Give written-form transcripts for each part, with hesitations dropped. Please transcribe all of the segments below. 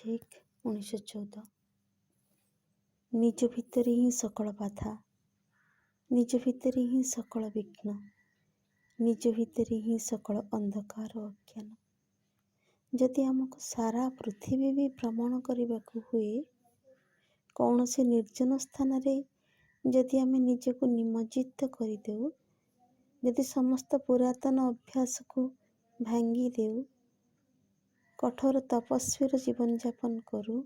March 1, 1914। ନିଜ ଭିତରେ ହିଁ ସକଳ ବାଧା, ନିଜ ଭିତରେ ହିଁ ସକଳ ବିଘ୍ନ, ନିଜ ଭିତରେ ହିଁ ସକଳ ଅନ୍ଧକାର ଓ ଅଜ୍ଞାନ। ଯଦି ଆମକୁ ସାରା ପୃଥିବୀ ବି ଭ୍ରମଣ କରିବାକୁ ହୁଏ, କୌଣସି ନିର୍ଜନ ସ୍ଥାନରେ ଯଦି ଆମେ ନିଜକୁ ନିମଜ୍ଜିତ କରିଦେଉ, ଯଦି ସମସ୍ତ ପୁରାତନ ଅଭ୍ୟାସକୁ ଭାଙ୍ଗି ଦେଉ, କଠୋର ତପସ୍ୱୀର ଜୀବନଯାପନ କରୁ,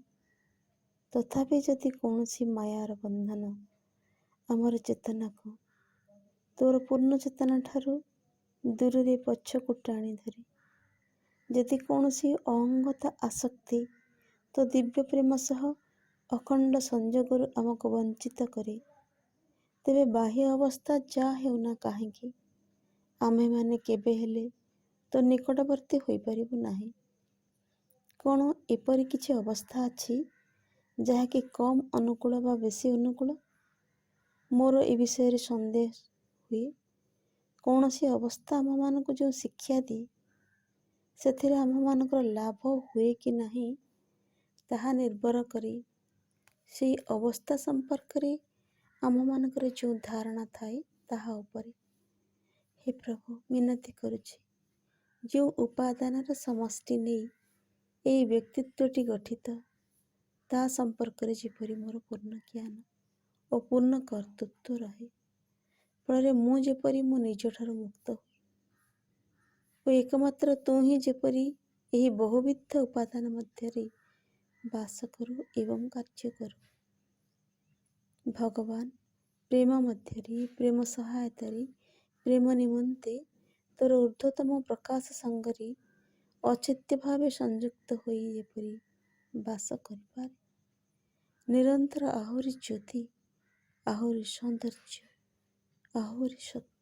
ତଥାପି ଯଦି କୌଣସି ମାୟାର ବନ୍ଧନ ଆମର ଚେତନାକୁ ତୋର ପୂର୍ଣ୍ଣ ଚେତନା ଠାରୁ ଦୂରରେ ପଛକୁ ଟାଣି ଧରେ, ଯଦି କୌଣସି ଅହଙ୍ଗତା ଆସକ୍ତି ତ ଦିବ୍ୟ ପ୍ରେମ ସହ ଅଖଣ୍ଡ ସଂଯୋଗରୁ ଆମକୁ ବଞ୍ଚିତ କରେ, ତେବେ ବାହ୍ୟ ଅବସ୍ଥା ଯାହା ହେଉନା କାହିଁକି ଆମେମାନେ କେବେ ହେଲେ ତ ନିକଟବର୍ତ୍ତୀ ହୋଇପାରିବୁ ନାହିଁ। କ'ଣ ଏପରି କିଛି ଅବସ୍ଥା ଅଛି ଯାହାକି କମ୍ ଅନୁକୂଳ ବା ବେଶୀ ଅନୁକୂଳ? ମୋର ଏ ବିଷୟରେ ସନ୍ଦେହ ହୁଏ। କୌଣସି ଅବସ୍ଥା ଆମମାନଙ୍କୁ ଯେଉଁ ଶିକ୍ଷା ଦିଏ, ସେଥିରେ ଆମମାନଙ୍କର ଲାଭ ହୁଏ କି ନାହିଁ ତାହା ନିର୍ଭର କରେ ସେହି ଅବସ୍ଥା ସମ୍ପର୍କରେ ଆମମାନଙ୍କର ଯେଉଁ ଧାରଣା ଥାଏ ତାହା ଉପରେ। ହେ ପ୍ରଭୁ, ମିନତି କରୁଛି, ଯେଉଁ ଉପାଦାନର ସମଷ୍ଟି ନେଇ ଏହି ବ୍ୟକ୍ତିତ୍ୱଟି ଗଠିତ, ତା ସମ୍ପର୍କରେ ଯେପରି ମୋର ପୂର୍ଣ୍ଣ ଜ୍ଞାନ ଓ ପୂର୍ଣ୍ଣ କର୍ତ୍ତୃତ୍ୱ ରହେ, ଫଳରେ ମୁଁ ଯେପରି ମୋ ନିଜଠାରୁ ମୁକ୍ତ ହୁଏ ଓ ଏକମାତ୍ର ତୁ ହିଁ ଯେପରି ଏହି ବହୁବିଧ ଉପାଦାନ ମଧ୍ୟରେ ବାସ କରୁ ଏବଂ କାର୍ଯ୍ୟ କରୁ। ଭଗବାନ, ପ୍ରେମ ମଧ୍ୟରେ, ପ୍ରେମ ସହାୟତାରେ, ପ୍ରେମ ନିମନ୍ତେ ତୋର ଊର୍ଦ୍ଧ୍ୱତମ ପ୍ରକାଶ ସଙ୍ଗରେ ଅଚ୍ଛେଦ୍ୟ ଭାବେ ସଂଯୁକ୍ତ ହୋଇ ଯେପରି ବାସ କରିପାରେ, ନିରନ୍ତର ଆହୁରି ଜ୍ୟୋତି, ଆହୁରି ସୌନ୍ଦର୍ଯ୍ୟ, ଆହୁରି ସତ୍ୟ